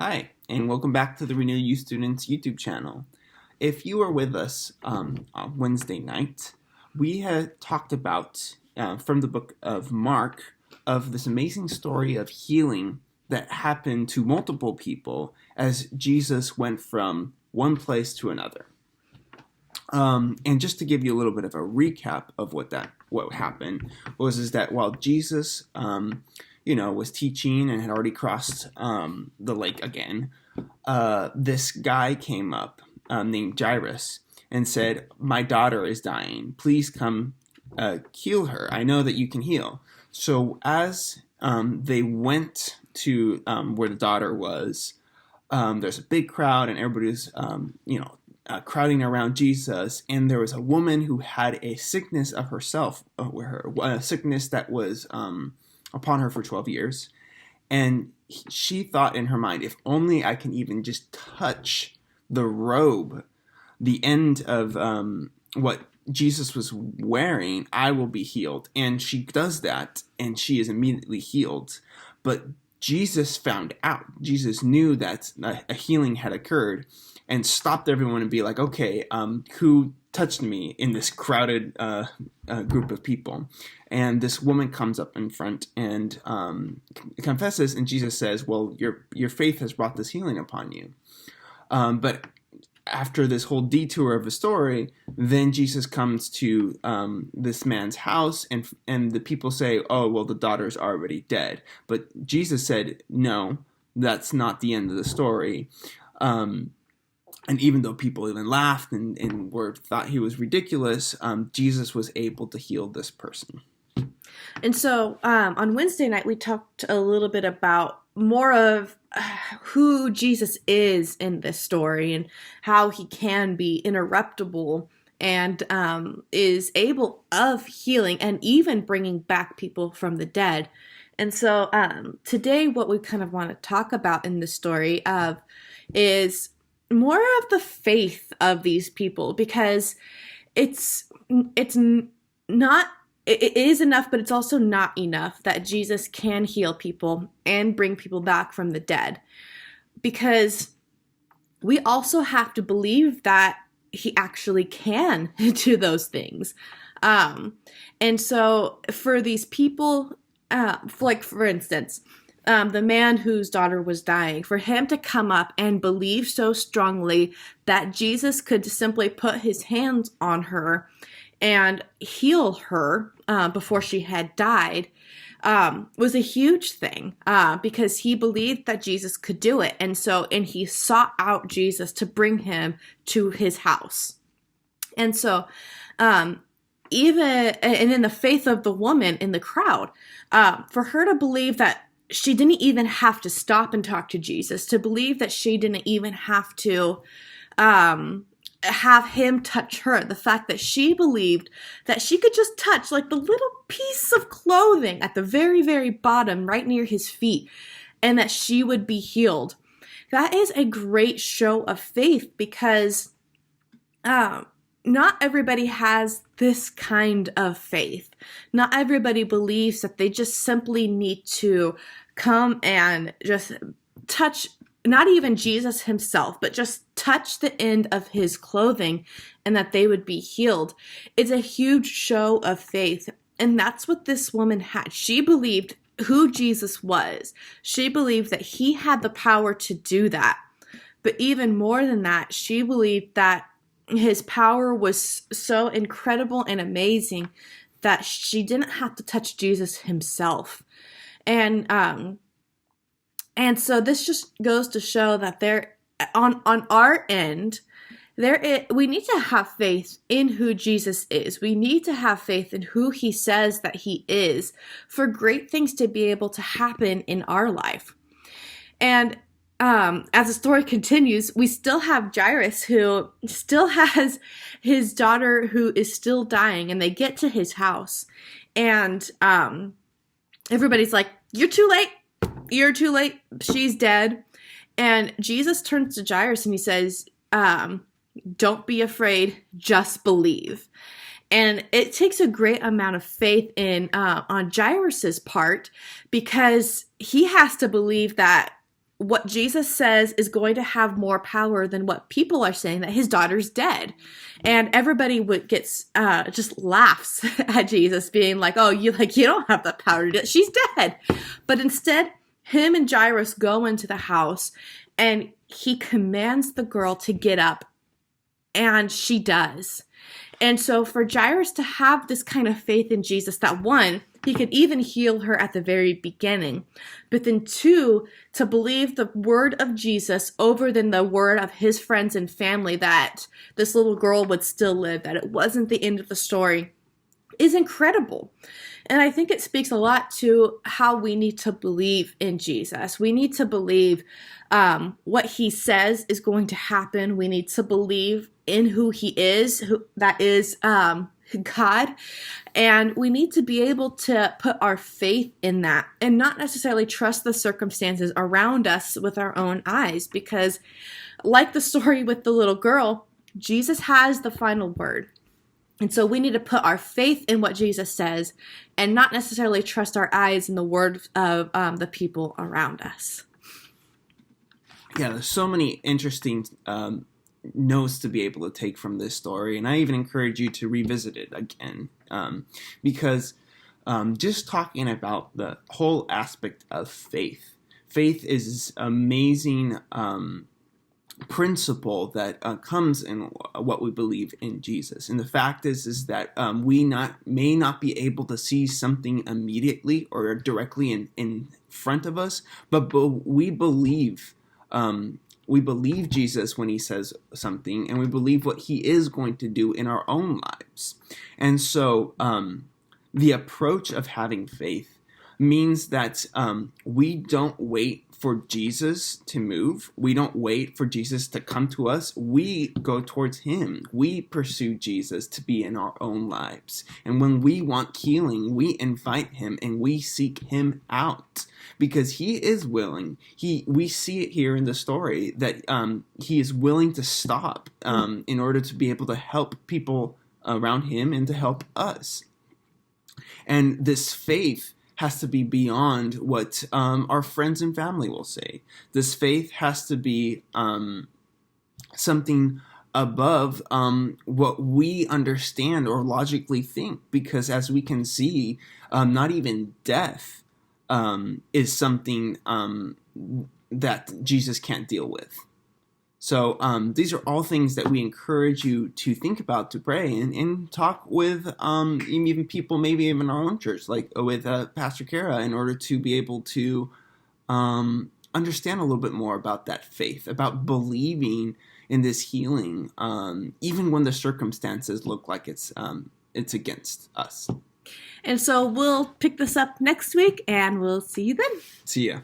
Hi, and welcome back to the Renew You Students YouTube channel. If you were with us on Wednesday night, we had talked about, from the book of Mark, of this amazing story of healing that happened to multiple people as Jesus went from one place to another. And just to give you a little bit of a recap of what happened is that while Jesus was teaching and had already crossed the lake again, this guy came up named Jairus and said, "My daughter is dying. Please come heal her. I know that you can heal." So as they went to where the daughter was, there's a big crowd and everybody's crowding around Jesus, and there was a woman who had a sickness of herself, a sickness that was upon her for 12 years. And she thought in her mind, if only I can even just touch the robe, the end of what Jesus was wearing, I will be healed. And she does that, and she is immediately healed. But Jesus found out. Jesus knew that a healing had occurred and stopped everyone and be like, okay, who touched me in this crowded group of people? And this woman comes up in front and confesses, and Jesus says, well, your faith has brought this healing upon you. But after this whole detour of a story, then Jesus comes to this man's house, and the people say, oh, well, the daughter's already dead. But Jesus said, no, that's not the end of the story. And even though people even laughed and thought he was ridiculous, Jesus was able to heal this person. And so on Wednesday night, we talked a little bit about more of who Jesus is in this story and how he can be interruptible and is able of healing and even bringing back people from the dead. And so today what we kind of want to talk about in this story is more of the faith of these people, because it is enough, but it's also not enough that Jesus can heal people and bring people back from the dead, because we also have to believe that he actually can do those things. And so for these people, for instance, the man whose daughter was dying, for him to come up and believe so strongly that Jesus could simply put his hands on her and heal her before she had died was a huge thing because he believed that Jesus could do it. And he sought out Jesus to bring him to his house. And so even in the faith of the woman in the crowd, for her to believe that she didn't even have to stop and talk to Jesus, to believe that she didn't even have to have him touch her. The fact that she believed that she could just touch like the little piece of clothing at the very, very bottom, right near his feet, and that she would be healed. That is a great show of faith, because not everybody has this kind of faith. Not everybody believes that they just simply need to come and just touch, not even Jesus himself, but just touch the end of his clothing and that they would be healed. It's a huge show of faith. And that's what this woman had. She believed who Jesus was. She believed that he had the power to do that. But even more than that, she believed that his power was so incredible and amazing that she didn't have to touch Jesus himself. And so this just goes to show that on our end, we need to have faith in who Jesus is. We need to have faith in who he says that he is for great things to be able to happen in our life. And as the story continues, we still have Jairus, who still has his daughter who is still dying, and they get to his house, and everybody's like, "You're too late. You're too late. She's dead." And Jesus turns to Jairus and he says, "Don't be afraid, just believe." And it takes a great amount of faith on Jairus's part, because he has to believe that what Jesus says is going to have more power than what people are saying, that his daughter's dead. And everybody gets just laughs at Jesus, being like, "Oh, you don't have the power to do it. She's dead." But instead, him and Jairus go into the house, and he commands the girl to get up, and she does. And so for Jairus to have this kind of faith in Jesus, that one, he could even heal her at the very beginning, but then two, to believe the word of Jesus over than the word of his friends and family, that this little girl would still live, that it wasn't the end of the story, is incredible. And I think it speaks a lot to how we need to believe in Jesus. We need to believe what he says is going to happen. We need to believe in who he is, that is God. And we need to be able to put our faith in that and not necessarily trust the circumstances around us with our own eyes. Because like the story with the little girl, Jesus has the final word. And so we need to put our faith in what Jesus says and not necessarily trust our eyes in the word of the people around us. Yeah, there's so many interesting notes to be able to take from this story. And I even encourage you to revisit it again because just talking about the whole aspect of faith. Faith is this amazing principle that comes in what we believe in Jesus. And the fact is that we may not be able to see something immediately or directly in front of us, but we believe Jesus when he says something, and we believe what he is going to do in our own lives. And so the approach of having faith means that we don't wait for Jesus to move. We don't wait for Jesus to come to us. We go towards him. We pursue Jesus to be in our own lives. And when we want healing, we invite him and we seek him out because he is willing. We see it here in the story that he is willing to stop in order to be able to help people around him and to help us. And this faith has to be beyond what our friends and family will say. This faith has to be something above what we understand or logically think, because as we can see, not even death is something that Jesus can't deal with. So these are all things that we encourage you to think about, to pray, and talk with even people, maybe even our own church, like with Pastor Kara, in order to be able to understand a little bit more about that faith, about believing in this healing, even when the circumstances look like it's against us. And so we'll pick this up next week, and we'll see you then. See ya.